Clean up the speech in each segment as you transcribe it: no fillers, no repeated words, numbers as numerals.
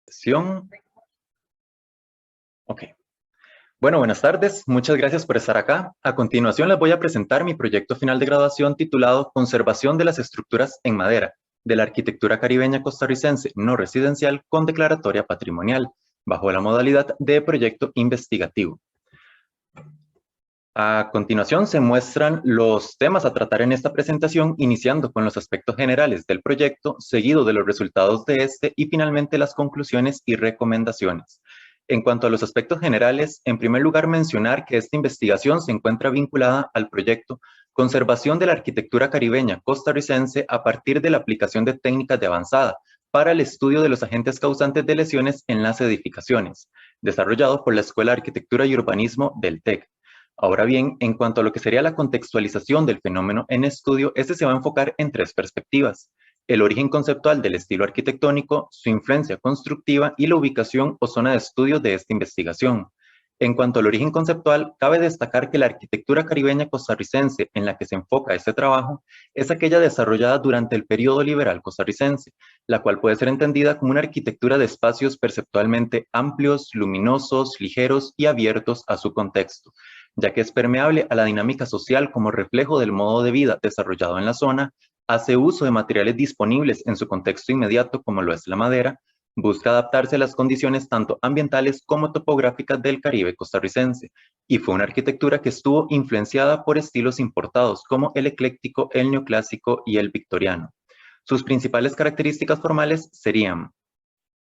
Sesión. Ok. Bueno, buenas tardes. Muchas gracias por estar acá. A continuación les voy a presentar mi proyecto final de graduación titulado Conservación de las estructuras en madera de la arquitectura caribeña costarricense no residencial con declaratoria patrimonial, bajo la modalidad de proyecto investigativo. A continuación se muestran los temas a tratar en esta presentación, iniciando con los aspectos generales del proyecto, seguido de los resultados de este y finalmente las conclusiones y recomendaciones. En cuanto a los aspectos generales, en primer lugar mencionar que esta investigación se encuentra vinculada al proyecto Conservación de la Arquitectura Caribeña Costarricense a partir de la aplicación de técnicas de avanzada para el estudio de los agentes causantes de lesiones en las edificaciones, desarrollado por la Escuela de Arquitectura y Urbanismo del TEC. Ahora bien, en cuanto a lo que sería la contextualización del fenómeno en estudio, este se va a enfocar en tres perspectivas: el origen conceptual del estilo arquitectónico, su influencia constructiva y la ubicación o zona de estudio de esta investigación. En cuanto al origen conceptual, cabe destacar que la arquitectura caribeña costarricense en la que se enfoca este trabajo es aquella desarrollada durante el periodo liberal costarricense, la cual puede ser entendida como una arquitectura de espacios perceptualmente amplios, luminosos, ligeros y abiertos a su contexto, ya que es permeable a la dinámica social como reflejo del modo de vida desarrollado en la zona, hace uso de materiales disponibles en su contexto inmediato como lo es la madera, busca adaptarse a las condiciones tanto ambientales como topográficas del Caribe costarricense, y fue una arquitectura que estuvo influenciada por estilos importados como el ecléctico, el neoclásico y el victoriano. Sus principales características formales serían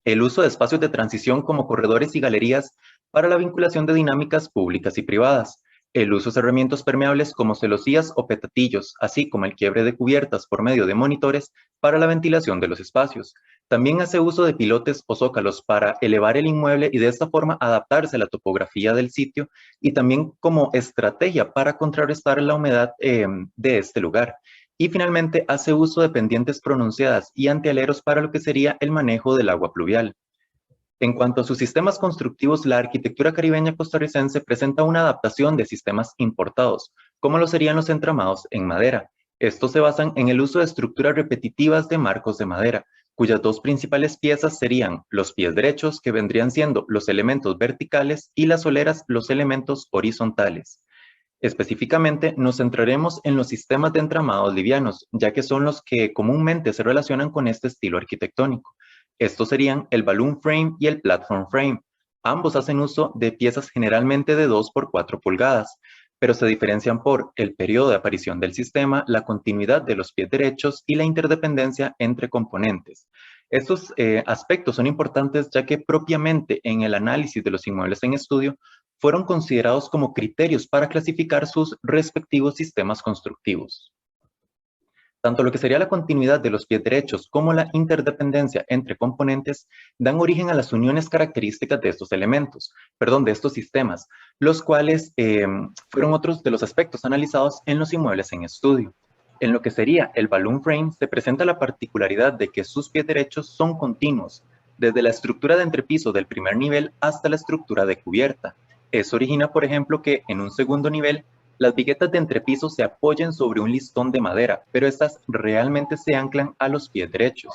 el uso de espacios de transición como corredores y galerías para la vinculación de dinámicas públicas y privadas, el uso de cerramientos permeables como celosías o petatillos, así como el quiebre de cubiertas por medio de monitores para la ventilación de los espacios. También hace uso de pilotes o zócalos para elevar el inmueble y de esta forma adaptarse a la topografía del sitio y también como estrategia para contrarrestar la humedad de este lugar. Y finalmente hace uso de pendientes pronunciadas y antialeros para lo que sería el manejo del agua pluvial. En cuanto a sus sistemas constructivos, la arquitectura caribeña costarricense presenta una adaptación de sistemas importados, como lo serían los entramados en madera. Estos se basan en el uso de estructuras repetitivas de marcos de madera, cuyas dos principales piezas serían los pies derechos, que vendrían siendo los elementos verticales, y las soleras, los elementos horizontales. Específicamente, nos centraremos en los sistemas de entramados livianos, ya que son los que comúnmente se relacionan con este estilo arquitectónico. Estos serían el balloon frame y el platform frame. Ambos hacen uso de piezas generalmente de 2 por 4 pulgadas, pero se diferencian por el periodo de aparición del sistema, la continuidad de los pies derechos y la interdependencia entre componentes. Estos aspectos son importantes ya que propiamente en el análisis de los inmuebles en estudio fueron considerados como criterios para clasificar sus respectivos sistemas constructivos. Tanto lo que sería la continuidad de los pies derechos como la interdependencia entre componentes dan origen a las uniones características de estos elementos, de estos sistemas, los cuales fueron otros de los aspectos analizados en los inmuebles en estudio. En lo que sería el balloon frame se presenta la particularidad de que sus pies derechos son continuos, desde la estructura de entrepiso del primer nivel hasta la estructura de cubierta. Eso origina, por ejemplo, que en un segundo nivel las viguetas de entrepiso se apoyen sobre un listón de madera, pero estas realmente se anclan a los pies derechos.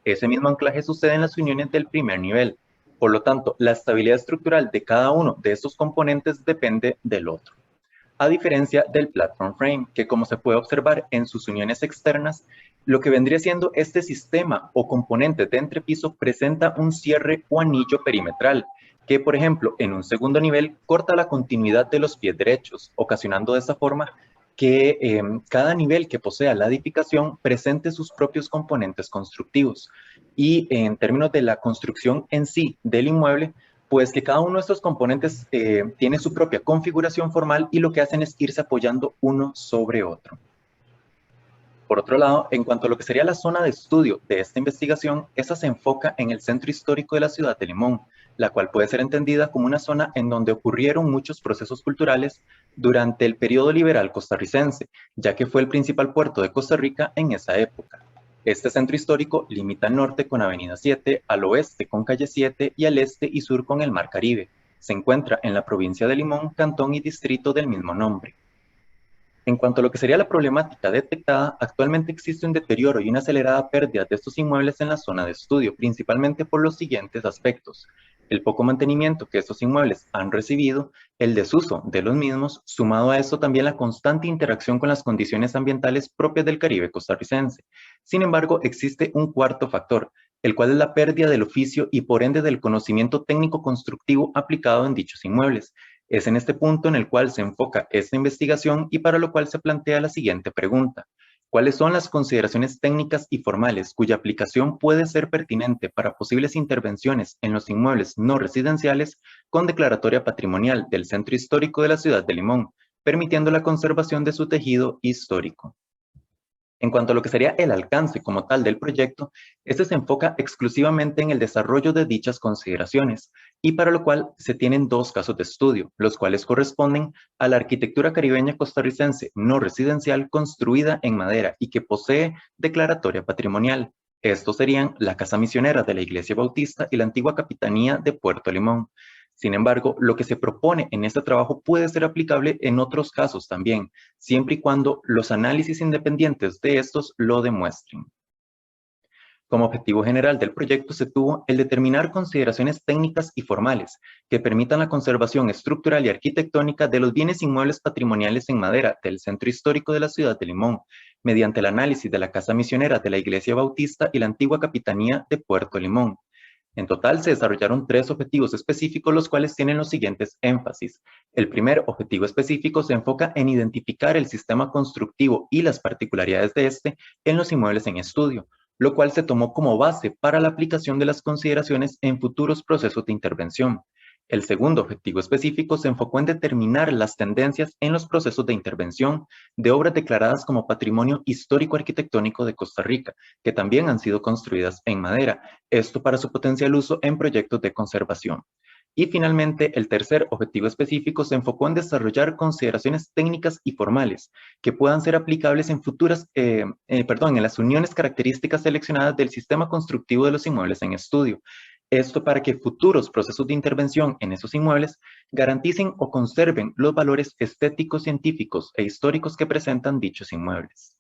Ese mismo anclaje sucede en las uniones del primer nivel. Por lo tanto, la estabilidad estructural de cada uno de estos componentes depende del otro. A diferencia del platform frame, que como se puede observar en sus uniones externas, lo que vendría siendo este sistema o componente de entrepiso presenta un cierre o anillo perimetral, que por ejemplo en un segundo nivel corta la continuidad de los pies derechos, ocasionando de esta forma que cada nivel que posea la edificación presente sus propios componentes constructivos. Y en términos de la construcción en sí del inmueble, pues que cada uno de estos componentes tiene su propia configuración formal y lo que hacen es irse apoyando uno sobre otro. Por otro lado, en cuanto a lo que sería la zona de estudio de esta investigación, esa se enfoca en el centro histórico de la ciudad de Limón, la cual puede ser entendida como una zona en donde ocurrieron muchos procesos culturales durante el periodo liberal costarricense, ya que fue el principal puerto de Costa Rica en esa época. Este centro histórico limita al norte con Avenida 7, al oeste con Calle 7 y al este y sur con el Mar Caribe. Se encuentra en la provincia de Limón, cantón y distrito del mismo nombre. En cuanto a lo que sería la problemática detectada, actualmente existe un deterioro y una acelerada pérdida de estos inmuebles en la zona de estudio, principalmente por los siguientes aspectos: el poco mantenimiento que estos inmuebles han recibido, el desuso de los mismos, sumado a esto también la constante interacción con las condiciones ambientales propias del Caribe costarricense. Sin embargo, existe un cuarto factor, el cual es la pérdida del oficio y por ende del conocimiento técnico constructivo aplicado en dichos inmuebles. Es en este punto en el cual se enfoca esta investigación y para lo cual se plantea la siguiente pregunta: ¿cuáles son las consideraciones técnicas y formales cuya aplicación puede ser pertinente para posibles intervenciones en los inmuebles no residenciales con declaratoria patrimonial del centro histórico de la ciudad de Limón, permitiendo la conservación de su tejido histórico? En cuanto a lo que sería el alcance como tal del proyecto, este se enfoca exclusivamente en el desarrollo de dichas consideraciones, y para lo cual se tienen dos casos de estudio, los cuales corresponden a la arquitectura caribeña costarricense no residencial construida en madera y que posee declaratoria patrimonial. Estos serían la Casa Misionera de la Iglesia Bautista y la antigua Capitanía de Puerto Limón. Sin embargo, lo que se propone en este trabajo puede ser aplicable en otros casos también, siempre y cuando los análisis independientes de estos lo demuestren. Como objetivo general del proyecto se tuvo el determinar consideraciones técnicas y formales que permitan la conservación estructural y arquitectónica de los bienes inmuebles patrimoniales en madera del centro histórico de la ciudad de Limón, mediante el análisis de la Casa Misionera de la Iglesia Bautista y la antigua Capitanía de Puerto Limón. En total se desarrollaron 3 objetivos específicos, los cuales tienen los siguientes énfasis. El primer objetivo específico se enfoca en identificar el sistema constructivo y las particularidades de este en los inmuebles en estudio, lo cual se tomó como base para la aplicación de las consideraciones en futuros procesos de intervención. El segundo objetivo específico se enfocó en determinar las tendencias en los procesos de intervención de obras declaradas como Patrimonio Histórico Arquitectónico de Costa Rica, que también han sido construidas en madera, esto para su potencial uso en proyectos de conservación. Y finalmente, el tercer objetivo específico se enfocó en desarrollar consideraciones técnicas y formales que puedan ser aplicables en en las uniones características seleccionadas del sistema constructivo de los inmuebles en estudio. Esto para que futuros procesos de intervención en esos inmuebles garanticen o conserven los valores estéticos, científicos e históricos que presentan dichos inmuebles.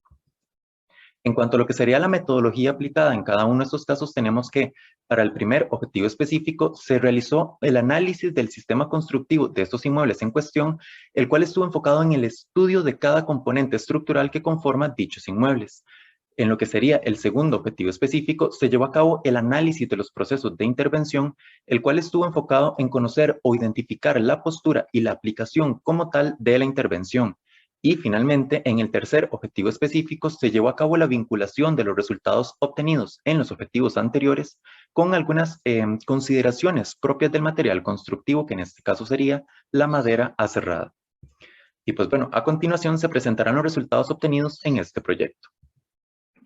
En cuanto a lo que sería la metodología aplicada en cada uno de estos casos, tenemos que para el primer objetivo específico se realizó el análisis del sistema constructivo de estos inmuebles en cuestión, el cual estuvo enfocado en el estudio de cada componente estructural que conforma dichos inmuebles. En lo que sería el segundo objetivo específico, se llevó a cabo el análisis de los procesos de intervención, el cual estuvo enfocado en conocer o identificar la postura y la aplicación como tal de la intervención. Y finalmente, en el tercer objetivo específico, se llevó a cabo la vinculación de los resultados obtenidos en los objetivos anteriores con algunas consideraciones propias del material constructivo, que en este caso sería la madera aserrada. Y pues bueno, a continuación se presentarán los resultados obtenidos en este proyecto.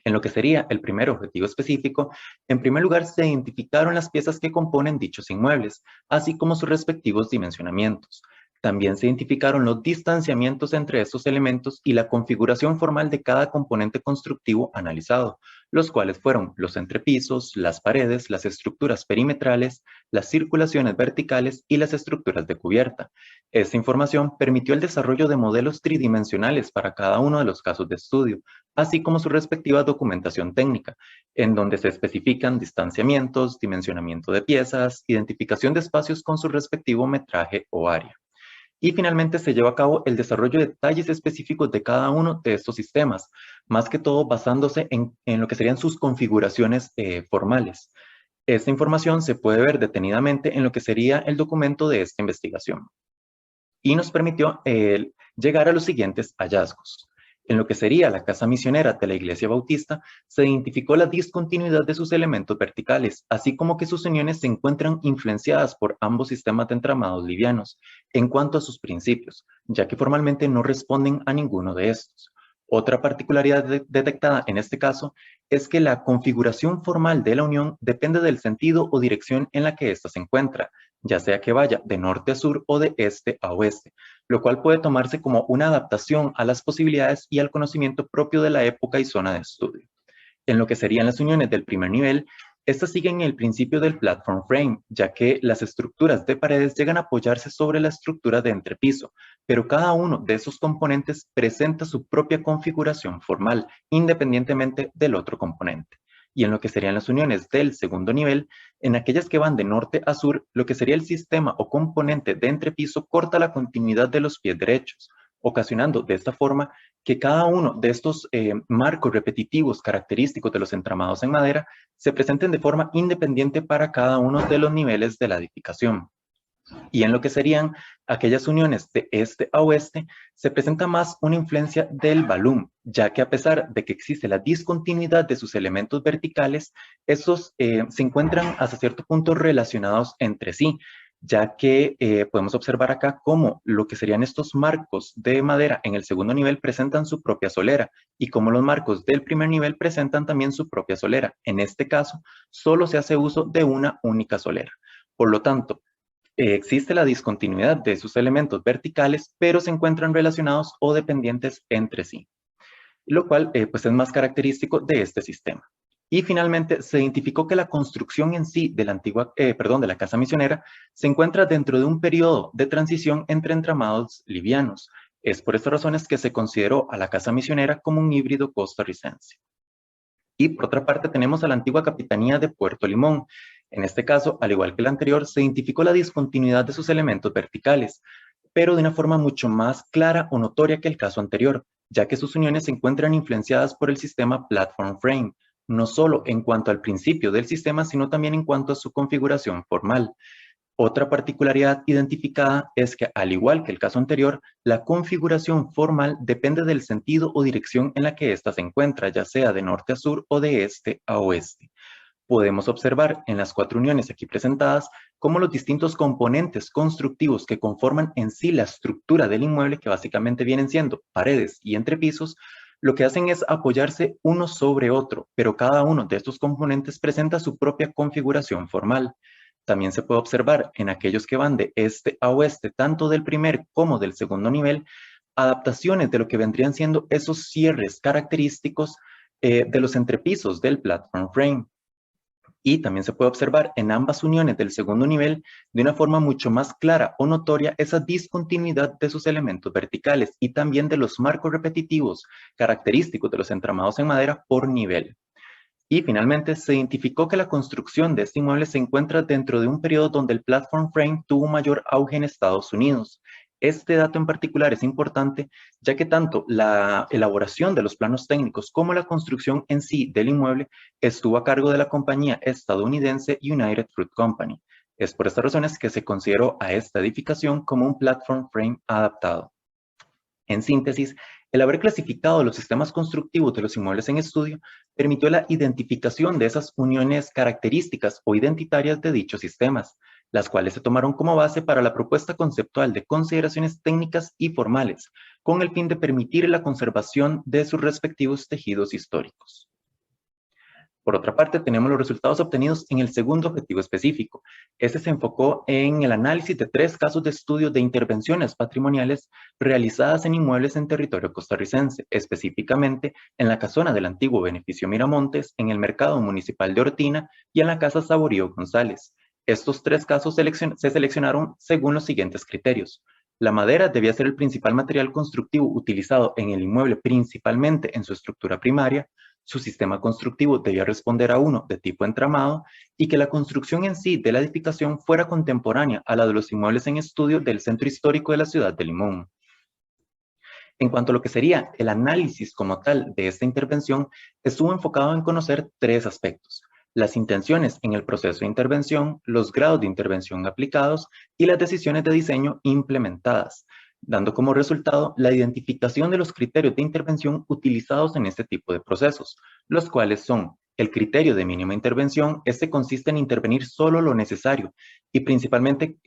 En lo que sería el primer objetivo específico, en primer lugar se identificaron las piezas que componen dichos inmuebles, así como sus respectivos dimensionamientos. También se identificaron los distanciamientos entre estos elementos y la configuración formal de cada componente constructivo analizado, los cuales fueron los entrepisos, las paredes, las estructuras perimetrales, las circulaciones verticales y las estructuras de cubierta. Esta información permitió el desarrollo de modelos tridimensionales para cada uno de los casos de estudio, así como su respectiva documentación técnica, en donde se especifican distanciamientos, dimensionamiento de piezas, identificación de espacios con su respectivo metraje o área. Y finalmente se lleva a cabo el desarrollo de detalles específicos de cada uno de estos sistemas, más que todo basándose en lo que serían sus configuraciones formales. Esta información se puede ver detenidamente en lo que sería el documento de esta investigación. Y nos permitió llegar a los siguientes hallazgos. En lo que sería la Casa Misionera de la Iglesia Bautista, se identificó la discontinuidad de sus elementos verticales, así como que sus uniones se encuentran influenciadas por ambos sistemas de entramados livianos en cuanto a sus principios, ya que formalmente no responden a ninguno de estos. Otra particularidad detectada en este caso es que la configuración formal de la unión depende del sentido o dirección en la que ésta se encuentra, ya sea que vaya de norte a sur o de este a oeste, lo cual puede tomarse como una adaptación a las posibilidades y al conocimiento propio de la época y zona de estudio. En lo que serían las uniones del primer nivel, Estas siguen el principio del platform frame, ya que las estructuras de paredes llegan a apoyarse sobre la estructura de entrepiso, pero cada uno de esos componentes presenta su propia configuración formal, independientemente del otro componente. Y en lo que serían las uniones del segundo nivel, en aquellas que van de norte a sur, lo que sería el sistema o componente de entrepiso corta la continuidad de los pies derechos, ocasionando de esta forma que cada uno de estos marcos repetitivos característicos de los entramados en madera se presenten de forma independiente para cada uno de los niveles de la edificación. Y en lo que serían aquellas uniones de este a oeste, se presenta más una influencia del balum, ya que a pesar de que existe la discontinuidad de sus elementos verticales, estos se encuentran hasta cierto punto relacionados entre sí, ya que podemos observar acá cómo lo que serían estos marcos de madera en el segundo nivel presentan su propia solera y cómo los marcos del primer nivel presentan también su propia solera. En este caso, solo se hace uso de una única solera. Por lo tanto, existe la discontinuidad de sus elementos verticales, pero se encuentran relacionados o dependientes entre sí, lo cual pues es más característico de este sistema. Y finalmente se identificó que la construcción en sí de la de la casa misionera se encuentra dentro de un periodo de transición entre entramados livianos. Es por estas razones que se consideró a la casa misionera como un híbrido costarricense. Y por otra parte tenemos a la antigua Capitanía de Puerto Limón. En este caso, al igual que el anterior, se identificó la discontinuidad de sus elementos verticales, pero de una forma mucho más clara o notoria que el caso anterior, ya que sus uniones se encuentran influenciadas por el sistema Platform Frame, no solo en cuanto al principio del sistema, sino también en cuanto a su configuración formal. Otra particularidad identificada es que, al igual que el caso anterior, la configuración formal depende del sentido o dirección en la que ésta se encuentra, ya sea de norte a sur o de este a oeste. Podemos observar en las 4 uniones aquí presentadas cómo los distintos componentes constructivos que conforman en sí la estructura del inmueble, que básicamente vienen siendo paredes y entrepisos, lo que hacen es apoyarse uno sobre otro, pero cada uno de estos componentes presenta su propia configuración formal. También se puede observar en aquellos que van de este a oeste, tanto del primer como del segundo nivel, adaptaciones de lo que vendrían siendo esos cierres característicos de los entrepisos del platform frame. Y también se puede observar en ambas uniones del segundo nivel de una forma mucho más clara o notoria esa discontinuidad de sus elementos verticales y también de los marcos repetitivos característicos de los entramados en madera por nivel. Y finalmente se identificó que la construcción de este inmueble se encuentra dentro de un periodo donde el platform frame tuvo mayor auge en Estados Unidos. Este dato en particular es importante, ya que tanto la elaboración de los planos técnicos como la construcción en sí del inmueble estuvo a cargo de la compañía estadounidense United Fruit Company. Es por estas razones que se consideró a esta edificación como un platform frame adaptado. En síntesis, el haber clasificado los sistemas constructivos de los inmuebles en estudio permitió la identificación de esas uniones características o identitarias de dichos sistemas, las cuales se tomaron como base para la propuesta conceptual de consideraciones técnicas y formales, con el fin de permitir la conservación de sus respectivos tejidos históricos. Por otra parte, tenemos los resultados obtenidos en el segundo objetivo específico. Este se enfocó en el análisis de 3 casos de estudio de intervenciones patrimoniales realizadas en inmuebles en territorio costarricense, específicamente en la casona del antiguo Beneficio Miramontes, en el mercado municipal de Ortina y en la casa Saborío González. Estos 3 casos se seleccionaron según los siguientes criterios. La madera debía ser el principal material constructivo utilizado en el inmueble, principalmente en su estructura primaria. Su sistema constructivo debía responder a uno de tipo entramado y que la construcción en sí de la edificación fuera contemporánea a la de los inmuebles en estudio del centro histórico de la ciudad de Limón. En cuanto a lo que sería el análisis como tal de esta intervención, estuvo enfocado en conocer 3 aspectos: las intenciones en el proceso de intervención, los grados de intervención aplicados y las decisiones de diseño implementadas, dando como resultado la identificación de los criterios de intervención utilizados en este tipo de procesos, los cuales son el criterio de mínima intervención. Este consiste en intervenir solo lo necesario y principalmente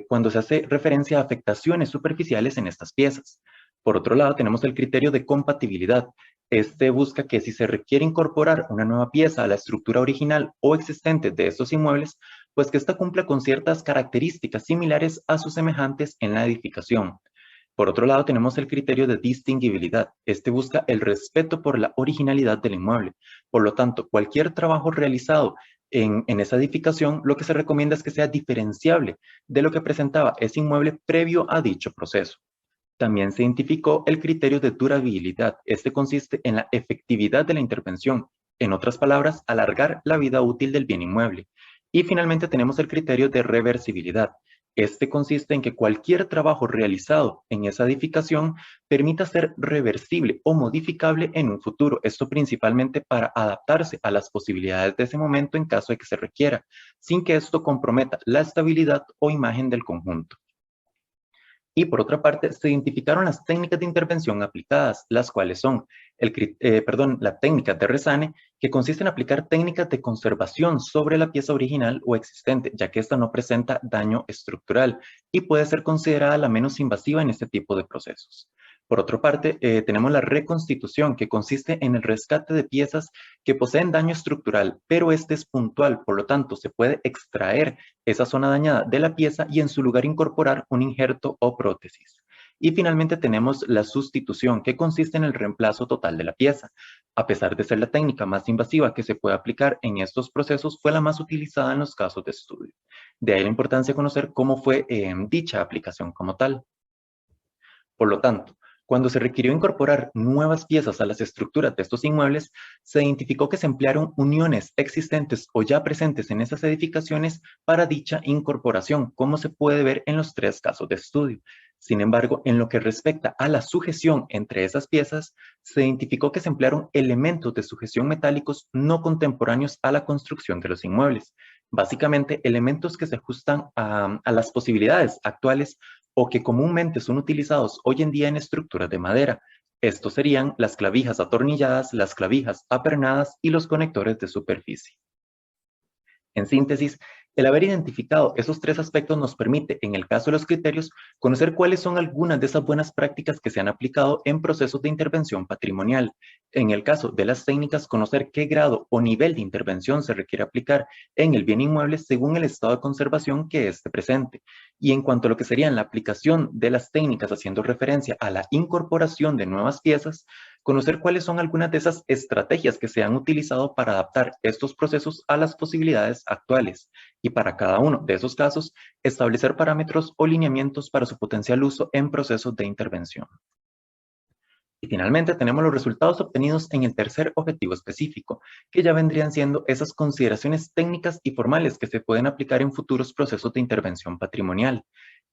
cuando se hace referencia a afectaciones superficiales en estas piezas. Por otro lado, tenemos el criterio de compatibilidad. Este busca que si se requiere incorporar una nueva pieza a la estructura original o existente de estos inmuebles, pues que ésta cumpla con ciertas características similares a sus semejantes en la edificación. Por otro lado, tenemos el criterio de distinguibilidad. Este busca el respeto por la originalidad del inmueble. Por lo tanto, cualquier trabajo realizado en esa edificación, lo que se recomienda es que sea diferenciable de lo que presentaba ese inmueble previo a dicho proceso. También se identificó el criterio de durabilidad. Este consiste en la efectividad de la intervención, en otras palabras, alargar la vida útil del bien inmueble. Y finalmente tenemos el criterio de reversibilidad. Este consiste en que cualquier trabajo realizado en esa edificación permita ser reversible o modificable en un futuro. Esto principalmente para adaptarse a las posibilidades de ese momento en caso de que se requiera, sin que esto comprometa la estabilidad o imagen del conjunto. Y por otra parte, se identificaron las técnicas de intervención aplicadas, las cuales son la técnica de Resane, que consiste en aplicar técnicas de conservación sobre la pieza original o existente, ya que ésta no presenta daño estructural y puede ser considerada la menos invasiva en este tipo de procesos. Por otra parte, tenemos la reconstitución, que consiste en el rescate de piezas que poseen daño estructural, pero este es puntual, por lo tanto, se puede extraer esa zona dañada de la pieza y en su lugar incorporar un injerto o prótesis. Y finalmente tenemos la sustitución, que consiste en el reemplazo total de la pieza. A pesar de ser la técnica más invasiva que se puede aplicar en estos procesos, fue la más utilizada en los casos de estudio. De ahí la importancia de conocer cómo fue dicha aplicación como tal. Por lo tanto, cuando se requirió incorporar nuevas piezas a las estructuras de estos inmuebles, se identificó que se emplearon uniones existentes o ya presentes en esas edificaciones para dicha incorporación, como se puede ver en los 3 casos de estudio. Sin embargo, en lo que respecta a la sujeción entre esas piezas, se identificó que se emplearon elementos de sujeción metálicos no contemporáneos a la construcción de los inmuebles. Básicamente, elementos que se ajustan a las posibilidades actuales o que comúnmente son utilizados hoy en día en estructuras de madera. Estos serían las clavijas atornilladas, las clavijas apernadas y los conectores de superficie. En síntesis, el haber identificado esos 3 aspectos nos permite, en el caso de los criterios, conocer cuáles son algunas de esas buenas prácticas que se han aplicado en procesos de intervención patrimonial. En el caso de las técnicas, conocer qué grado o nivel de intervención se requiere aplicar en el bien inmueble según el estado de conservación que esté presente. Y en cuanto a lo que serían la aplicación de las técnicas haciendo referencia a la incorporación de nuevas piezas, conocer cuáles son algunas de esas estrategias que se han utilizado para adaptar estos procesos a las posibilidades actuales y para cada uno de esos casos establecer parámetros o lineamientos para su potencial uso en procesos de intervención. Y finalmente tenemos los resultados obtenidos en el tercer objetivo específico, que ya vendrían siendo esas consideraciones técnicas y formales que se pueden aplicar en futuros procesos de intervención patrimonial.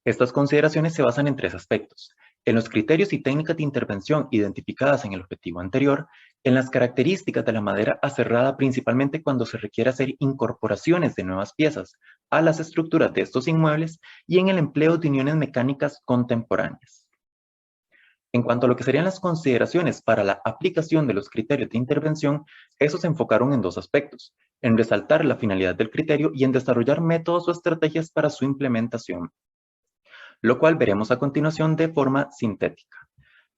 Estas consideraciones se basan en 3 aspectos: en los criterios y técnicas de intervención identificadas en el objetivo anterior, en las características de la madera aserrada principalmente cuando se requiere hacer incorporaciones de nuevas piezas a las estructuras de estos inmuebles y en el empleo de uniones mecánicas contemporáneas. En cuanto a lo que serían las consideraciones para la aplicación de los criterios de intervención, esos se enfocaron en 2 aspectos: en resaltar la finalidad del criterio y en desarrollar métodos o estrategias para su implementación, lo cual veremos a continuación de forma sintética.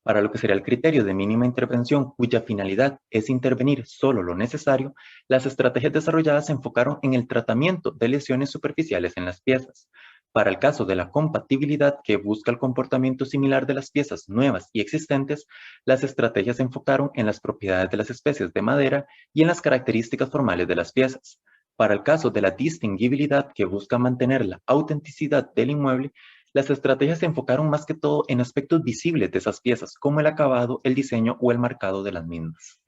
Para lo que sería el criterio de mínima intervención, cuya finalidad es intervenir solo lo necesario, las estrategias desarrolladas se enfocaron en el tratamiento de lesiones superficiales en las piezas. Para el caso de la compatibilidad, que busca el comportamiento similar de las piezas nuevas y existentes, las estrategias se enfocaron en las propiedades de las especies de madera y en las características formales de las piezas. Para el caso de la distinguibilidad, que busca mantener la autenticidad del inmueble, las estrategias se enfocaron más que todo en aspectos visibles de esas piezas, como el acabado, el diseño o el marcado de las mismas.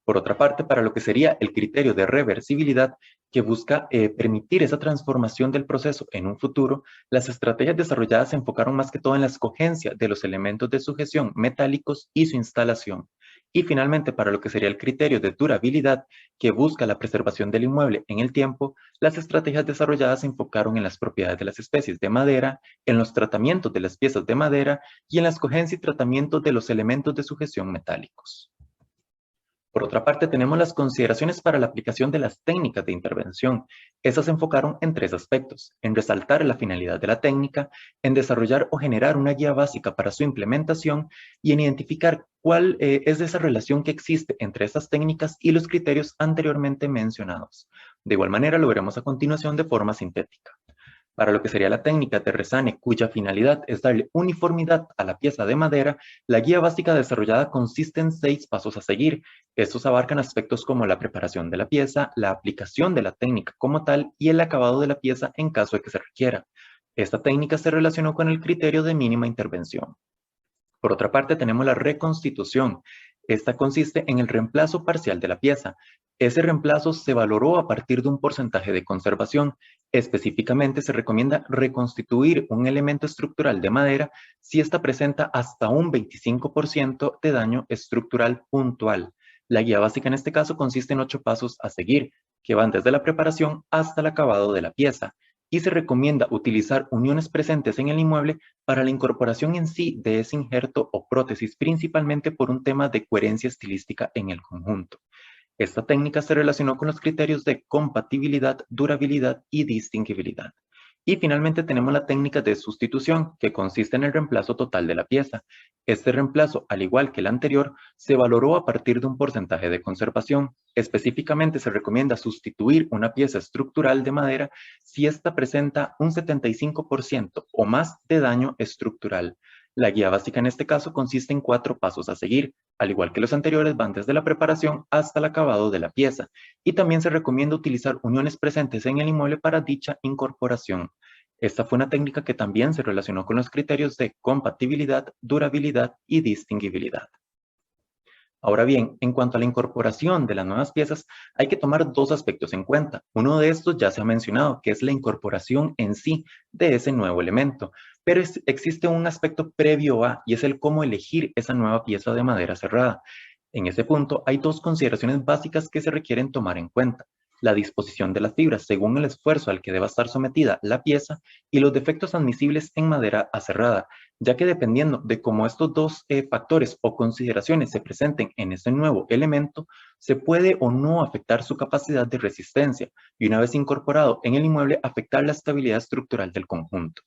Por otra parte, para lo que sería el criterio de reversibilidad, que busca permitir esa transformación del proceso en un futuro, las estrategias desarrolladas se enfocaron más que todo en la escogencia de los elementos de sujeción metálicos y su instalación. Y finalmente, para lo que sería el criterio de durabilidad, que busca la preservación del inmueble en el tiempo, las estrategias desarrolladas se enfocaron en las propiedades de las especies de madera, en los tratamientos de las piezas de madera y en la escogencia y tratamiento de los elementos de sujeción metálicos. Por otra parte, tenemos las consideraciones para la aplicación de las técnicas de intervención. Esas se enfocaron en 3 aspectos: en resaltar la finalidad de la técnica, en desarrollar o generar una guía básica para su implementación y en identificar cuál es esa relación que existe entre estas técnicas y los criterios anteriormente mencionados. De igual manera, lo veremos a continuación de forma sintética. Para lo que sería la técnica de resane, cuya finalidad es darle uniformidad a la pieza de madera, la guía básica desarrollada consiste en 6 pasos a seguir. Estos abarcan aspectos como la preparación de la pieza, la aplicación de la técnica como tal y el acabado de la pieza en caso de que se requiera. Esta técnica se relacionó con el criterio de mínima intervención. Por otra parte, tenemos la reconstitución. Esta consiste en el reemplazo parcial de la pieza. Ese reemplazo se valoró a partir de un porcentaje de conservación. Específicamente, se recomienda reconstituir un elemento estructural de madera si ésta presenta hasta un 25% de daño estructural puntual. La guía básica en este caso consiste en 8 pasos a seguir, que van desde la preparación hasta el acabado de la pieza, y se recomienda utilizar uniones presentes en el inmueble para la incorporación en sí de ese injerto o prótesis, principalmente por un tema de coherencia estilística en el conjunto. Esta técnica se relacionó con los criterios de compatibilidad, durabilidad y distinguibilidad. Y finalmente tenemos la técnica de sustitución, que consiste en el reemplazo total de la pieza. Este reemplazo, al igual que el anterior, se valoró a partir de un porcentaje de conservación. Específicamente se recomienda sustituir una pieza estructural de madera si ésta presenta un 75% o más de daño estructural. La guía básica en este caso consiste en 4 pasos a seguir. Al igual que los anteriores, van desde la preparación hasta el acabado de la pieza, y también se recomienda utilizar uniones presentes en el inmueble para dicha incorporación. Esta fue una técnica que también se relacionó con los criterios de compatibilidad, durabilidad y distinguibilidad. Ahora bien, en cuanto a la incorporación de las nuevas piezas, hay que tomar 2 aspectos en cuenta. Uno de estos ya se ha mencionado, que es la incorporación en sí de ese nuevo elemento, pero existe un aspecto previo a, y es el cómo elegir esa nueva pieza de madera cerrada. En ese punto hay 2 consideraciones básicas que se requieren tomar en cuenta: la disposición de las fibras según el esfuerzo al que deba estar sometida la pieza y los defectos admisibles en madera aserrada, ya que dependiendo de cómo estos 2 factores o consideraciones se presenten en este nuevo elemento, se puede o no afectar su capacidad de resistencia y, una vez incorporado en el inmueble, afectar la estabilidad estructural del conjunto.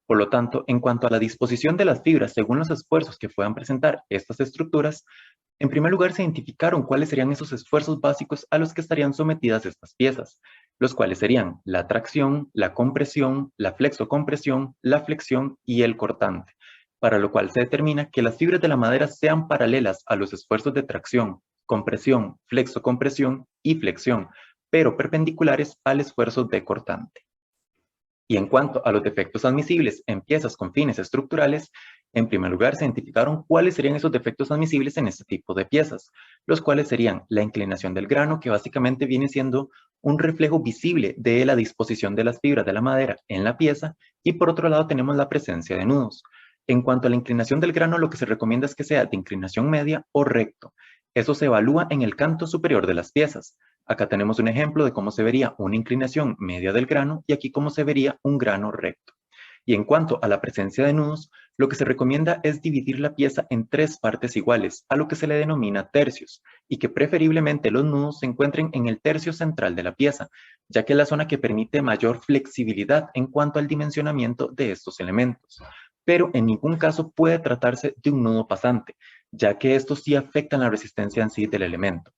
Por lo tanto, en cuanto a la disposición de las fibras según los esfuerzos que puedan presentar estas estructuras, en primer lugar se identificaron cuáles serían esos esfuerzos básicos a los que estarían sometidas estas piezas, los cuales serían la tracción, la compresión, la flexocompresión, la flexión y el cortante, para lo cual se determina que las fibras de la madera sean paralelas a los esfuerzos de tracción, compresión, flexocompresión y flexión, pero perpendiculares al esfuerzo de cortante. Y en cuanto a los defectos admisibles en piezas con fines estructurales, en primer lugar se identificaron cuáles serían esos defectos admisibles en este tipo de piezas, los cuales serían la inclinación del grano, que básicamente viene siendo un reflejo visible de la disposición de las fibras de la madera en la pieza, y por otro lado tenemos la presencia de nudos. En cuanto a la inclinación del grano, lo que se recomienda es que sea de inclinación media o recto. Eso se evalúa en el canto superior de las piezas. Acá tenemos un ejemplo de cómo se vería una inclinación media del grano y aquí cómo se vería un grano recto. Y en cuanto a la presencia de nudos, lo que se recomienda es dividir la pieza en 3 partes iguales, a lo que se le denomina tercios, y que preferiblemente los nudos se encuentren en el tercio central de la pieza, ya que es la zona que permite mayor flexibilidad en cuanto al dimensionamiento de estos elementos. Pero en ningún caso puede tratarse de un nudo pasante, ya que estos sí afectan la resistencia en sí del elemento.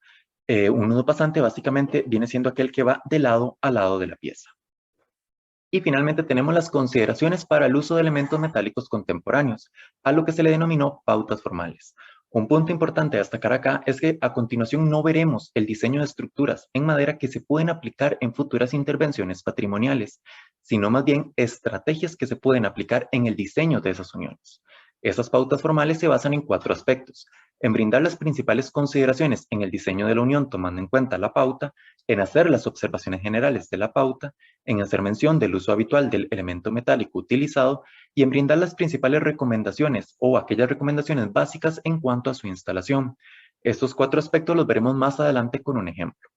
Un nudo pasante básicamente viene siendo aquel que va de lado a lado de la pieza. Y finalmente tenemos las consideraciones para el uso de elementos metálicos contemporáneos, a lo que se le denominó pautas formales. Un punto importante a destacar acá es que a continuación no veremos el diseño de estructuras en madera que se pueden aplicar en futuras intervenciones patrimoniales, sino más bien estrategias que se pueden aplicar en el diseño de esas uniones. Esas pautas formales se basan en 4 aspectos: en brindar las principales consideraciones en el diseño de la unión tomando en cuenta la pauta, en hacer las observaciones generales de la pauta, en hacer mención del uso habitual del elemento metálico utilizado y en brindar las principales recomendaciones o aquellas recomendaciones básicas en cuanto a su instalación. Estos 4 aspectos los veremos más adelante con un ejemplo.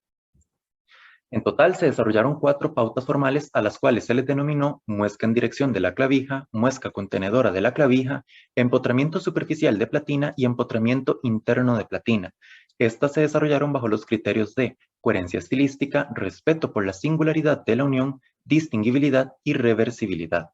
En total se desarrollaron 4 pautas formales a las cuales se les denominó muesca en dirección de la clavija, muesca contenedora de la clavija, empotramiento superficial de platina y empotramiento interno de platina. Estas se desarrollaron bajo los criterios de coherencia estilística, respeto por la singularidad de la unión, distinguibilidad y reversibilidad.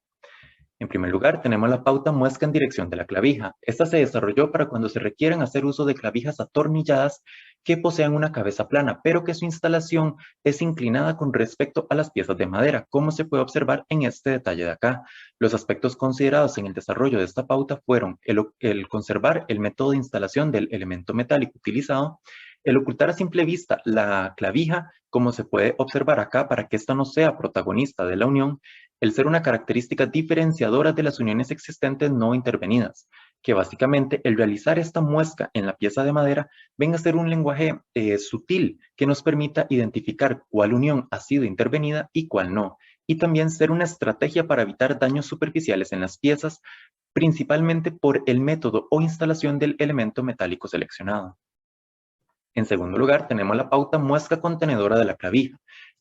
En primer lugar, tenemos la pauta muesca en dirección de la clavija. Esta se desarrolló para cuando se requieran hacer uso de clavijas atornilladas que posean una cabeza plana, pero que su instalación es inclinada con respecto a las piezas de madera, como se puede observar en este detalle de acá. Los aspectos considerados en el desarrollo de esta pauta fueron el conservar el método de instalación del elemento metálico utilizado, el ocultar a simple vista la clavija, como se puede observar acá, para que ésta no sea protagonista de la unión, el ser una característica diferenciadora de las uniones existentes no intervenidas, que básicamente el realizar esta muesca en la pieza de madera venga a ser un lenguaje sutil que nos permita identificar cuál unión ha sido intervenida y cuál no, y también ser una estrategia para evitar daños superficiales en las piezas, principalmente por el método o instalación del elemento metálico seleccionado. En segundo lugar, tenemos la pauta muesca contenedora de la clavija.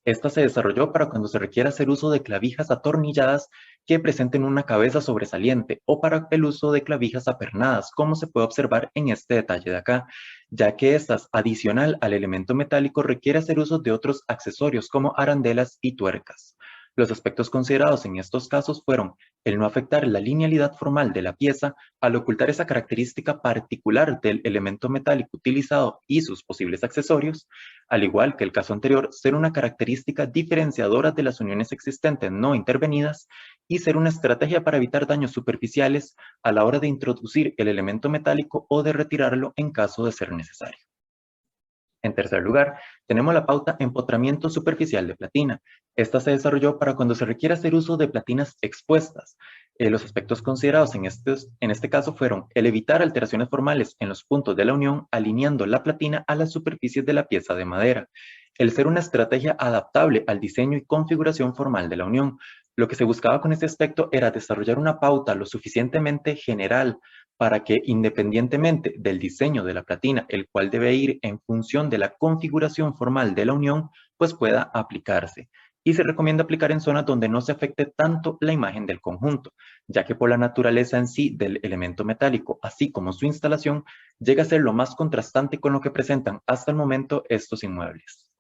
Esta se desarrolló para cuando se requiera hacer uso de clavijas atornilladas que presenten una cabeza sobresaliente o para el uso de clavijas apernadas, como se puede observar en este detalle de acá, ya que estas, adicional al elemento metálico, requiere hacer uso de otros accesorios como arandelas y tuercas. Los aspectos considerados en estos casos fueron el no afectar la linealidad formal de la pieza al ocultar esa característica particular del elemento metálico utilizado y sus posibles accesorios, al igual que el caso anterior, ser una característica diferenciadora de las uniones existentes no intervenidas y ser una estrategia para evitar daños superficiales a la hora de introducir el elemento metálico o de retirarlo en caso de ser necesario. En tercer lugar, tenemos la pauta empotramiento superficial de platina. Esta se desarrolló para cuando se requiere hacer uso de platinas expuestas. Los aspectos considerados en este caso fueron el evitar alteraciones formales en los puntos de la unión, alineando la platina a las superficies de la pieza de madera. El ser una estrategia adaptable al diseño y configuración formal de la unión. Lo que se buscaba con este aspecto era desarrollar una pauta lo suficientemente general para que, independientemente del diseño de la platina, el cual debe ir en función de la configuración formal de la unión, pues pueda aplicarse. Y se recomienda aplicar en zonas donde no se afecte tanto la imagen del conjunto, ya que por la naturaleza en sí del elemento metálico, así como su instalación, llega a ser lo más contrastante con lo que presentan hasta el momento estos inmuebles.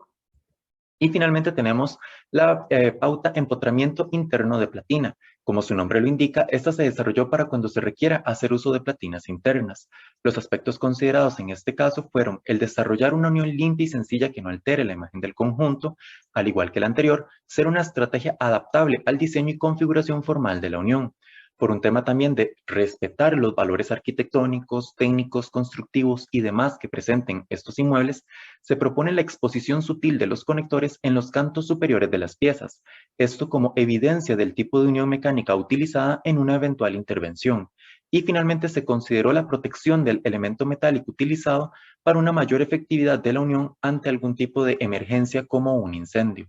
Y finalmente tenemos la pauta empotramiento interno de platina. Como su nombre lo indica, esta se desarrolló para cuando se requiera hacer uso de platinas internas. Los aspectos considerados en este caso fueron el desarrollar una unión limpia y sencilla que no altere la imagen del conjunto, al igual que el anterior, ser una estrategia adaptable al diseño y configuración formal de la unión, por un tema también de respetar los valores arquitectónicos, técnicos, constructivos y demás que presenten estos inmuebles, se propone la exposición sutil de los conectores en los cantos superiores de las piezas, esto como evidencia del tipo de unión mecánica utilizada en una eventual intervención. Y finalmente se consideró la protección del elemento metálico utilizado para una mayor efectividad de la unión ante algún tipo de emergencia como un incendio.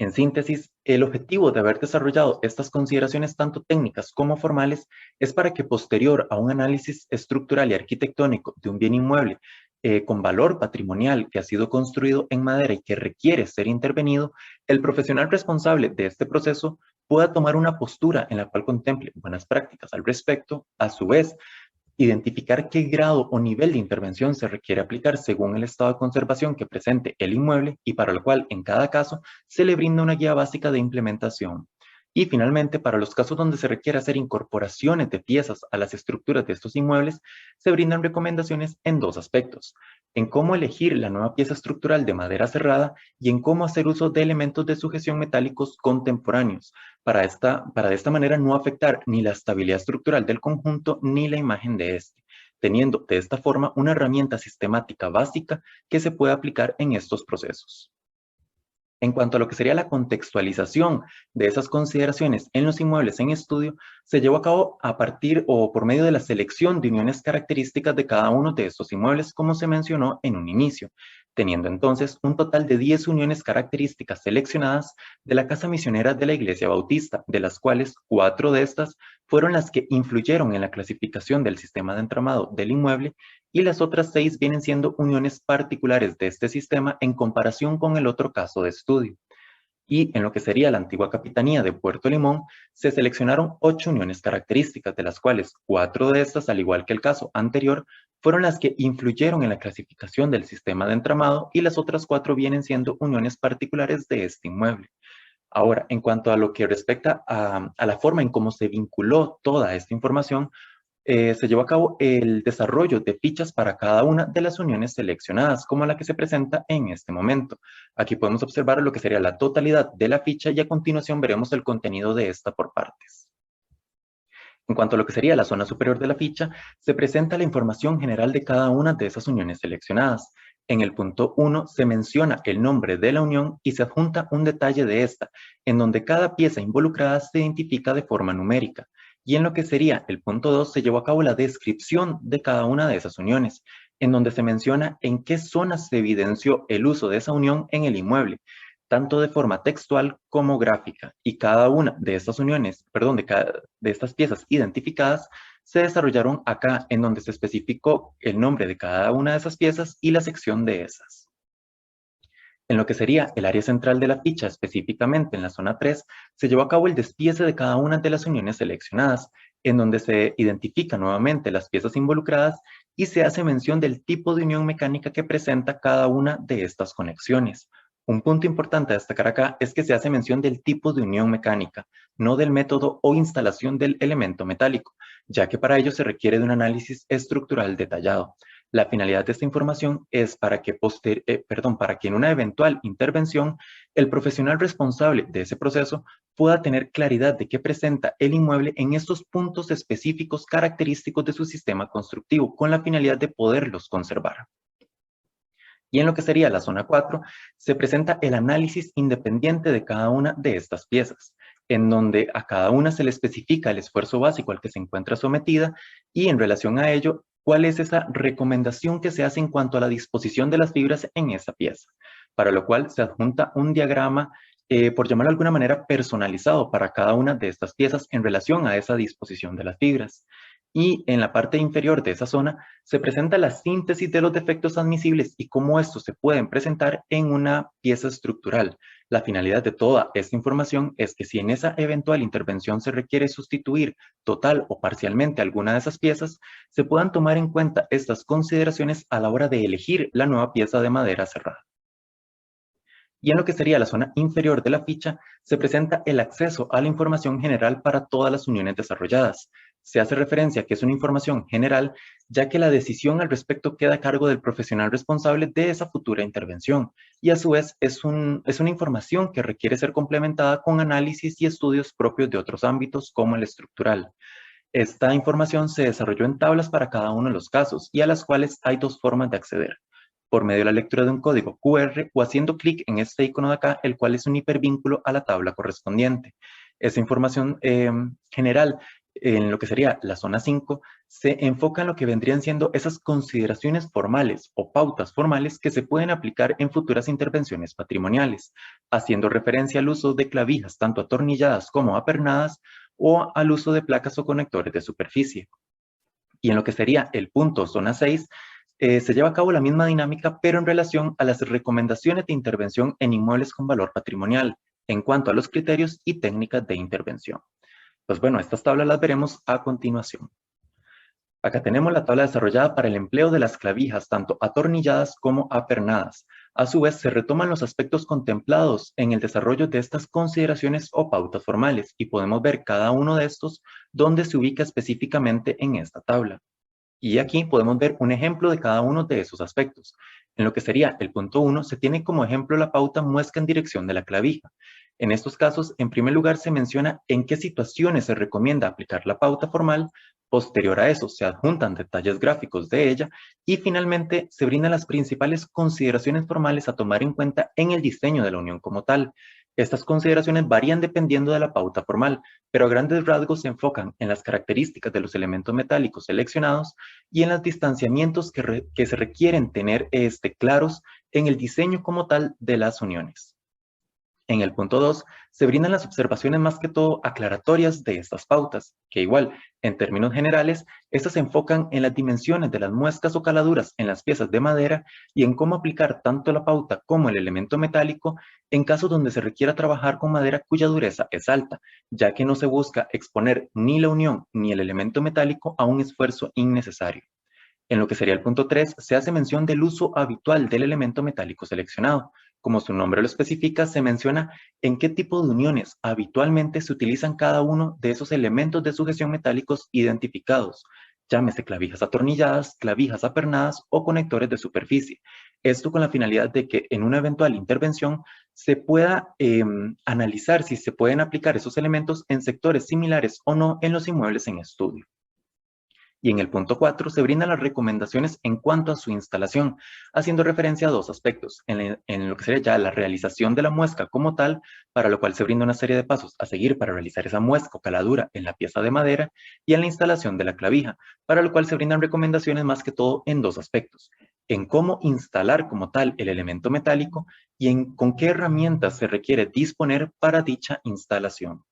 En síntesis, el objetivo de haber desarrollado estas consideraciones tanto técnicas como formales es para que posterior a un análisis estructural y arquitectónico de un bien inmueble con valor patrimonial que ha sido construido en madera y que requiere ser intervenido, el profesional responsable de este proceso pueda tomar una postura en la cual contemple buenas prácticas al respecto, a su vez, identificar qué grado o nivel de intervención se requiere aplicar según el estado de conservación que presente el inmueble y para lo cual en cada caso se le brinda una guía básica de implementación. Y finalmente, para los casos donde se requiere hacer incorporaciones de piezas a las estructuras de estos inmuebles, se brindan recomendaciones en dos aspectos: en cómo elegir la nueva pieza estructural de madera cerrada y en cómo hacer uso de elementos de sujeción metálicos contemporáneos, para de esta manera no afectar ni la estabilidad estructural del conjunto ni la imagen de este, teniendo de esta forma una herramienta sistemática básica que se puede aplicar en estos procesos. En cuanto a lo que sería la contextualización de esas consideraciones en los inmuebles en estudio, se llevó a cabo a partir o por medio de la selección de uniones características de cada uno de estos inmuebles, como se mencionó en un inicio, teniendo entonces un total de 10 uniones características seleccionadas de la Casa Misionera de la Iglesia Bautista, de las cuales 4 de estas fueron las que influyeron en la clasificación del sistema de entramado del inmueble y las otras 6 vienen siendo uniones particulares de este sistema en comparación con el otro caso de estudio. Y en lo que sería la antigua capitanía de Puerto Limón, se seleccionaron 8 uniones características, de las cuales 4 de estas, al igual que el caso anterior, fueron las que influyeron en la clasificación del sistema de entramado y las otras 4 vienen siendo uniones particulares de este inmueble. Ahora, en cuanto a lo que respecta a la forma en cómo se vinculó toda esta información, se llevó a cabo el desarrollo de fichas para cada una de las uniones seleccionadas, como la que se presenta en este momento. Aquí podemos observar lo que sería la totalidad de la ficha y a continuación veremos el contenido de esta por partes. En cuanto a lo que sería la zona superior de la ficha, se presenta la información general de cada una de esas uniones seleccionadas. En el punto 1 se menciona el nombre de la unión y se adjunta un detalle de esta, en donde cada pieza involucrada se identifica de forma numérica. Y en lo que sería el punto 2 se llevó a cabo la descripción de cada una de esas uniones, en donde se menciona en qué zonas se evidenció el uso de esa unión en el inmueble, tanto de forma textual como gráfica, y cada una de estas uniones, perdón, de estas piezas identificadas, se desarrollaron acá, en donde se especificó el nombre de cada una de esas piezas y la sección de esas. En lo que sería el área central de la ficha, específicamente en la zona 3, se llevó a cabo el despiece de cada una de las uniones seleccionadas, en donde se identifican nuevamente las piezas involucradas y se hace mención del tipo de unión mecánica que presenta cada una de estas conexiones. Un punto importante a destacar acá es que se hace mención del tipo de unión mecánica, no del método o instalación del elemento metálico, ya que para ello se requiere de un análisis estructural detallado. La finalidad de esta información es para que, para que en una eventual intervención, el profesional responsable de ese proceso pueda tener claridad de qué presenta el inmueble en estos puntos específicos característicos de su sistema constructivo, con la finalidad de poderlos conservar. Y en lo que sería la zona 4, se presenta el análisis independiente de cada una de estas piezas, en donde a cada una se le especifica el esfuerzo básico al que se encuentra sometida y en relación a ello, cuál es esa recomendación que se hace en cuanto a la disposición de las fibras en esa pieza, para lo cual se adjunta un diagrama, por llamarlo de alguna manera, personalizado para cada una de estas piezas en relación a esa disposición de las fibras. Y en la parte inferior de esa zona se presenta la síntesis de los defectos admisibles y cómo estos se pueden presentar en una pieza estructural. La finalidad de toda esta información es que si en esa eventual intervención se requiere sustituir total o parcialmente alguna de esas piezas, se puedan tomar en cuenta estas consideraciones a la hora de elegir la nueva pieza de madera cerrada. Y en lo que sería la zona inferior de la ficha, se presenta el acceso a la información general para todas las uniones desarrolladas. Se hace referencia a que es una información general, ya que la decisión al respecto queda a cargo del profesional responsable de esa futura intervención, y a su vez es una información que requiere ser complementada con análisis y estudios propios de otros ámbitos como el estructural. Esta información se desarrolló en tablas para cada uno de los casos y a las cuales hay dos formas de acceder: por medio de la lectura de un código QR o haciendo clic en este icono de acá, el cual es un hipervínculo a la tabla correspondiente. Esa información general, en lo que sería la zona 5, se enfoca en lo que vendrían siendo esas consideraciones formales o pautas formales que se pueden aplicar en futuras intervenciones patrimoniales, haciendo referencia al uso de clavijas tanto atornilladas como apernadas o al uso de placas o conectores de superficie. Y en lo que sería el punto zona 6, se lleva a cabo la misma dinámica, pero en relación a las recomendaciones de intervención en inmuebles con valor patrimonial, en cuanto a los criterios y técnicas de intervención. Pues bueno, estas tablas las veremos a continuación. Acá tenemos la tabla desarrollada para el empleo de las clavijas, tanto atornilladas como apernadas. A su vez, se retoman los aspectos contemplados en el desarrollo de estas consideraciones o pautas formales, y podemos ver cada uno de estos donde se ubica específicamente en esta tabla. Y aquí podemos ver un ejemplo de cada uno de esos aspectos. En lo que sería el punto 1, se tiene como ejemplo la pauta muesca en dirección de la clavija. En estos casos, en primer lugar, se menciona en qué situaciones se recomienda aplicar la pauta formal. Posterior a eso, se adjuntan detalles gráficos de ella y finalmente se brindan las principales consideraciones formales a tomar en cuenta en el diseño de la unión como tal. Estas consideraciones varían dependiendo de la pauta formal, pero a grandes rasgos se enfocan en las características de los elementos metálicos seleccionados y en los distanciamientos que se requieren tener claros en el diseño como tal de las uniones. En el punto 2, se brindan las observaciones más que todo aclaratorias de estas pautas, que igual, en términos generales, estas se enfocan en las dimensiones de las muescas o caladuras en las piezas de madera y en cómo aplicar tanto la pauta como el elemento metálico en casos donde se requiera trabajar con madera cuya dureza es alta, ya que no se busca exponer ni la unión ni el elemento metálico a un esfuerzo innecesario. En lo que sería el punto 3, se hace mención del uso habitual del elemento metálico seleccionado. Como su nombre lo especifica, se menciona en qué tipo de uniones habitualmente se utilizan cada uno de esos elementos de sujeción metálicos identificados, llámese clavijas atornilladas, clavijas apernadas o conectores de superficie. Esto con la finalidad de que en una eventual intervención se pueda analizar si se pueden aplicar esos elementos en sectores similares o no en los inmuebles en estudio. Y en el punto 4 se brindan las recomendaciones en cuanto a su instalación, haciendo referencia a dos aspectos, en lo que sería ya la realización de la muesca como tal, para lo cual se brinda una serie de pasos a seguir para realizar esa muesca o caladura en la pieza de madera, y en la instalación de la clavija, para lo cual se brindan recomendaciones más que todo en dos aspectos, en cómo instalar como tal el elemento metálico y en con qué herramientas se requiere disponer para dicha instalación.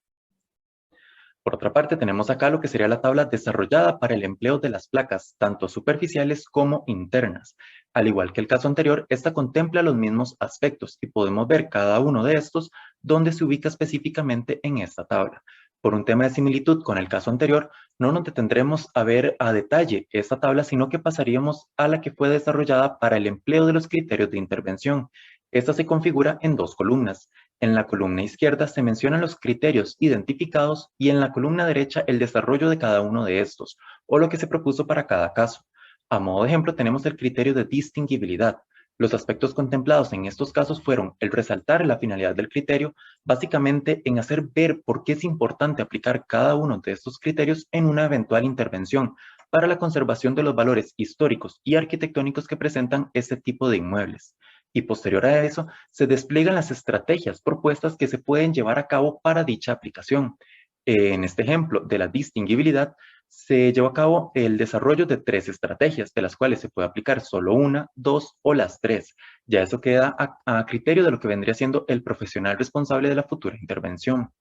Por otra parte, tenemos acá lo que sería la tabla desarrollada para el empleo de las placas, tanto superficiales como internas. Al igual que el caso anterior, esta contempla los mismos aspectos y podemos ver cada uno de estos donde se ubica específicamente en esta tabla. Por un tema de similitud con el caso anterior, no nos detendremos a ver a detalle esta tabla, sino que pasaríamos a la que fue desarrollada para el empleo de los criterios de intervención. Esta se configura en dos columnas. En la columna izquierda se mencionan los criterios identificados y en la columna derecha el desarrollo de cada uno de estos, o lo que se propuso para cada caso. A modo de ejemplo tenemos el criterio de distinguibilidad. Los aspectos contemplados en estos casos fueron el resaltar la finalidad del criterio, básicamente en hacer ver por qué es importante aplicar cada uno de estos criterios en una eventual intervención para la conservación de los valores históricos y arquitectónicos que presentan este tipo de inmuebles. Y posterior a eso, se despliegan las estrategias propuestas que se pueden llevar a cabo para dicha aplicación. En este ejemplo de la distinguibilidad, se llevó a cabo el desarrollo de 3 estrategias, de las cuales se puede aplicar solo una, 2 o las 3. Ya eso queda a criterio de lo que vendría siendo el profesional responsable de la futura intervención.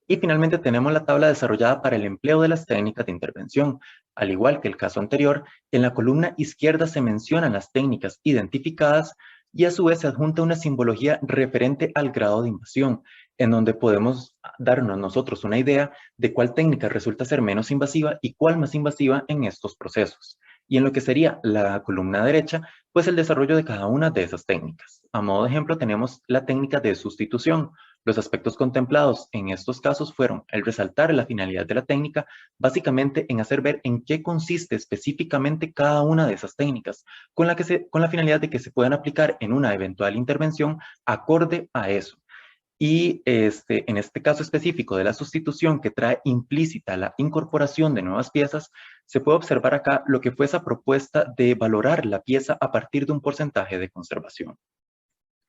Y finalmente tenemos la tabla desarrollada para el empleo de las técnicas de intervención. Al igual que el caso anterior, en la columna izquierda se mencionan las técnicas identificadas y a su vez se adjunta una simbología referente al grado de invasión, en donde podemos darnos nosotros una idea de cuál técnica resulta ser menos invasiva y cuál más invasiva en estos procesos. Y en lo que sería la columna derecha, pues el desarrollo de cada una de esas técnicas. A modo de ejemplo tenemos la técnica de sustitución. Los aspectos contemplados en estos casos fueron el resaltar la finalidad de la técnica, básicamente en hacer ver en qué consiste específicamente cada una de esas técnicas, con la finalidad de que se puedan aplicar en una eventual intervención acorde a eso. Y en este caso específico de la sustitución que trae implícita la incorporación de nuevas piezas, se puede observar acá lo que fue esa propuesta de valorar la pieza a partir de un porcentaje de conservación.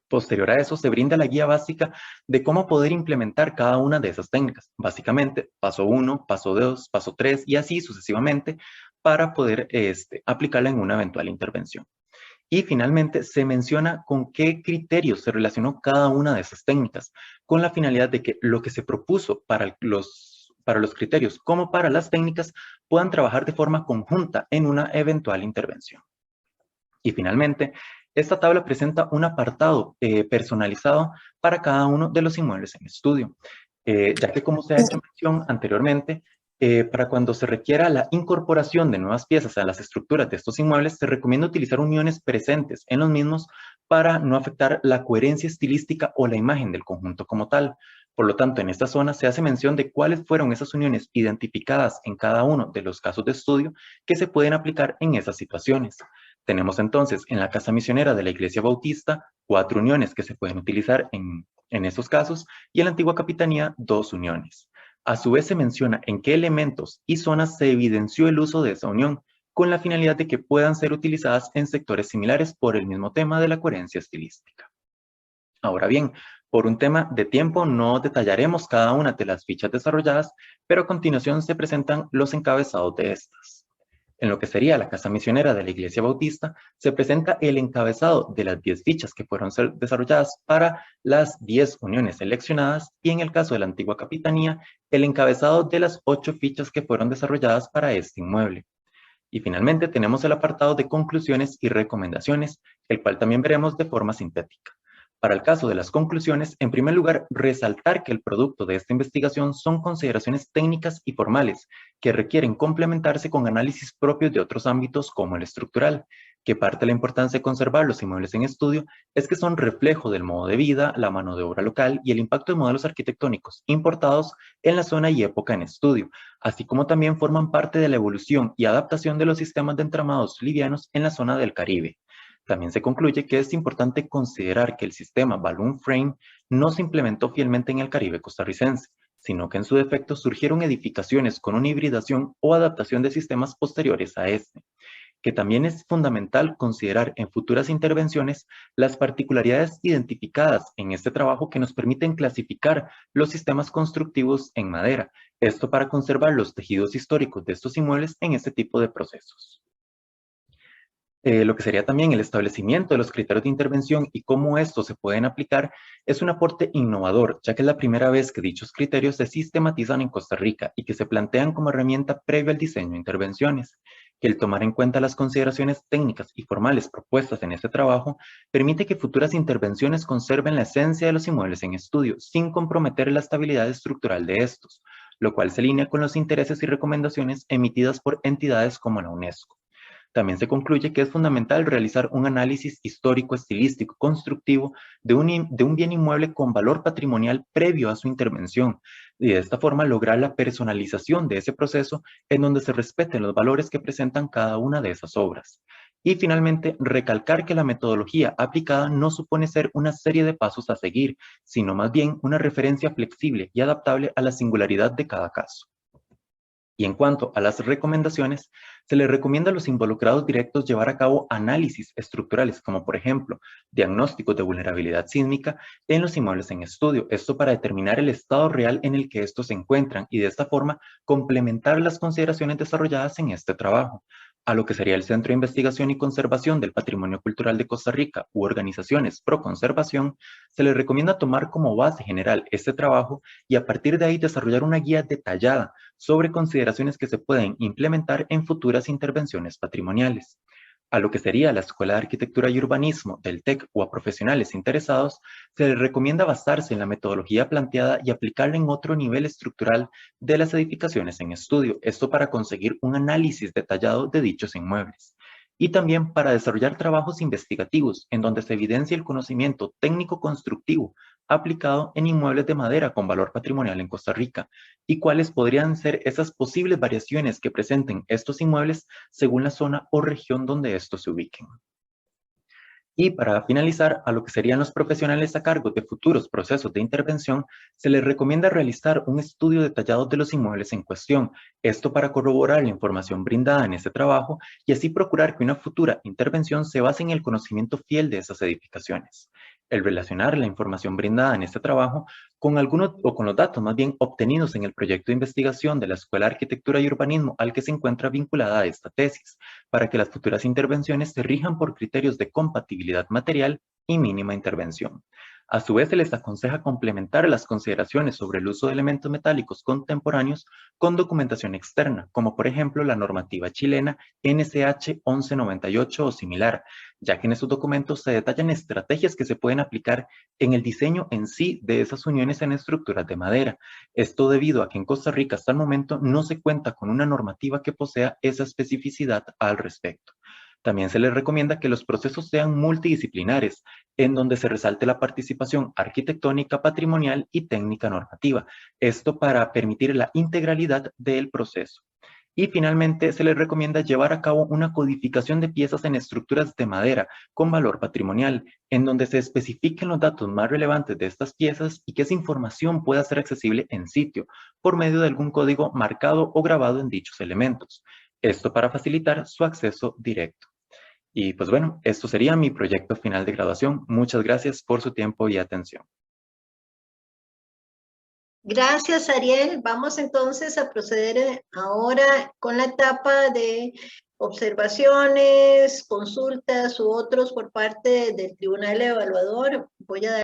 Posterior a eso, se brinda la guía básica de cómo poder implementar cada una de esas técnicas. Básicamente, paso 1, paso 2, paso 3 y así sucesivamente para poder aplicarla en una eventual intervención. Y finalmente, se menciona con qué criterios se relacionó cada una de esas técnicas, con la finalidad de que lo que se propuso para los criterios como para las técnicas puedan trabajar de forma conjunta en una eventual intervención. Y finalmente, esta tabla presenta un apartado personalizado para cada uno de los inmuebles en estudio, ya que como se ha hecho mención anteriormente, para cuando se requiera la incorporación de nuevas piezas a las estructuras de estos inmuebles, se recomienda utilizar uniones presentes en los mismos para no afectar la coherencia estilística o la imagen del conjunto como tal. Por lo tanto, en esta zona se hace mención de cuáles fueron esas uniones identificadas en cada uno de los casos de estudio que se pueden aplicar en esas situaciones. Tenemos entonces en la Casa Misionera de la Iglesia Bautista 4 uniones que se pueden utilizar en estos casos y en la Antigua Capitanía 2 uniones. A su vez se menciona en qué elementos y zonas se evidenció el uso de esa unión, con la finalidad de que puedan ser utilizadas en sectores similares por el mismo tema de la coherencia estilística. Ahora bien, por un tema de tiempo no detallaremos cada una de las fichas desarrolladas, pero a continuación se presentan los encabezados de estas. En lo que sería la Casa Misionera de la Iglesia Bautista, se presenta el encabezado de las 10 fichas que fueron desarrolladas para las 10 uniones seleccionadas y en el caso de la Antigua Capitanía, el encabezado de las 8 fichas que fueron desarrolladas para este inmueble. Y finalmente tenemos el apartado de conclusiones y recomendaciones, el cual también veremos de forma sintética. Para el caso de las conclusiones, en primer lugar, resaltar que el producto de esta investigación son consideraciones técnicas y formales que requieren complementarse con análisis propios de otros ámbitos como el estructural, que parte de la importancia de conservar los inmuebles en estudio es que son reflejo del modo de vida, la mano de obra local y el impacto de modelos arquitectónicos importados en la zona y época en estudio, así como también forman parte de la evolución y adaptación de los sistemas de entramados livianos en la zona del Caribe. También se concluye que es importante considerar que el sistema Balloon Frame no se implementó fielmente en el Caribe costarricense, sino que en su defecto surgieron edificaciones con una hibridación o adaptación de sistemas posteriores a este, que también es fundamental considerar en futuras intervenciones las particularidades identificadas en este trabajo que nos permiten clasificar los sistemas constructivos en madera, esto para conservar los tejidos históricos de estos inmuebles en este tipo de procesos. Lo que sería también el establecimiento de los criterios de intervención y cómo estos se pueden aplicar es un aporte innovador, ya que es la primera vez que dichos criterios se sistematizan en Costa Rica y que se plantean como herramienta previa al diseño de intervenciones, que el tomar en cuenta las consideraciones técnicas y formales propuestas en este trabajo permite que futuras intervenciones conserven la esencia de los inmuebles en estudio sin comprometer la estabilidad estructural de estos, lo cual se alinea con los intereses y recomendaciones emitidas por entidades como la UNESCO. También se concluye que es fundamental realizar un análisis histórico, estilístico, constructivo de un bien inmueble con valor patrimonial previo a su intervención y de esta forma lograr la personalización de ese proceso en donde se respeten los valores que presentan cada una de esas obras. Y finalmente, recalcar que la metodología aplicada no supone ser una serie de pasos a seguir, sino más bien una referencia flexible y adaptable a la singularidad de cada caso. Y en cuanto a las recomendaciones, se les recomienda a los involucrados directos llevar a cabo análisis estructurales, como por ejemplo, diagnósticos de vulnerabilidad sísmica en los inmuebles en estudio. Esto para determinar el estado real en el que estos se encuentran y de esta forma complementar las consideraciones desarrolladas en este trabajo. A lo que sería el Centro de Investigación y Conservación del Patrimonio Cultural de Costa Rica u organizaciones pro conservación, se les recomienda tomar como base general este trabajo y a partir de ahí desarrollar una guía detallada sobre consideraciones que se pueden implementar en futuras intervenciones patrimoniales. A lo que sería la Escuela de Arquitectura y Urbanismo del TEC o a profesionales interesados, se les recomienda basarse en la metodología planteada y aplicarla en otro nivel estructural de las edificaciones en estudio, esto para conseguir un análisis detallado de dichos inmuebles. Y también para desarrollar trabajos investigativos en donde se evidencia el conocimiento técnico constructivo aplicado en inmuebles de madera con valor patrimonial en Costa Rica, y cuáles podrían ser esas posibles variaciones que presenten estos inmuebles según la zona o región donde estos se ubiquen. Y para finalizar, a lo que serían los profesionales a cargo de futuros procesos de intervención, se les recomienda realizar un estudio detallado de los inmuebles en cuestión, esto para corroborar la información brindada en este trabajo y así procurar que una futura intervención se base en el conocimiento fiel de esas edificaciones. El relacionar la información brindada en este trabajo con algunos o con los datos más bien obtenidos en el proyecto de investigación de la Escuela de Arquitectura y Urbanismo al que se encuentra vinculada a esta tesis, para que las futuras intervenciones se rijan por criterios de compatibilidad material y mínima intervención. A su vez, se les aconseja complementar las consideraciones sobre el uso de elementos metálicos contemporáneos con documentación externa, como por ejemplo la normativa chilena NCH 1198 o similar, ya que en esos documentos se detallan estrategias que se pueden aplicar en el diseño en sí de esas uniones en estructuras de madera. Esto debido a que en Costa Rica hasta el momento no se cuenta con una normativa que posea esa especificidad al respecto. También se les recomienda que los procesos sean multidisciplinares, en donde se resalte la participación arquitectónica, patrimonial y técnica normativa. Esto para permitir la integralidad del proceso. Y finalmente se les recomienda llevar a cabo una codificación de piezas en estructuras de madera con valor patrimonial, en donde se especifiquen los datos más relevantes de estas piezas y que esa información pueda ser accesible en sitio, por medio de algún código marcado o grabado en dichos elementos. Esto para facilitar su acceso directo. Y pues bueno, esto sería mi proyecto final de graduación. Muchas gracias por su tiempo y atención. Gracias, Ariel. Vamos entonces a proceder ahora con la etapa de observaciones, consultas u otros por parte del Tribunal Evaluador. Voy a dar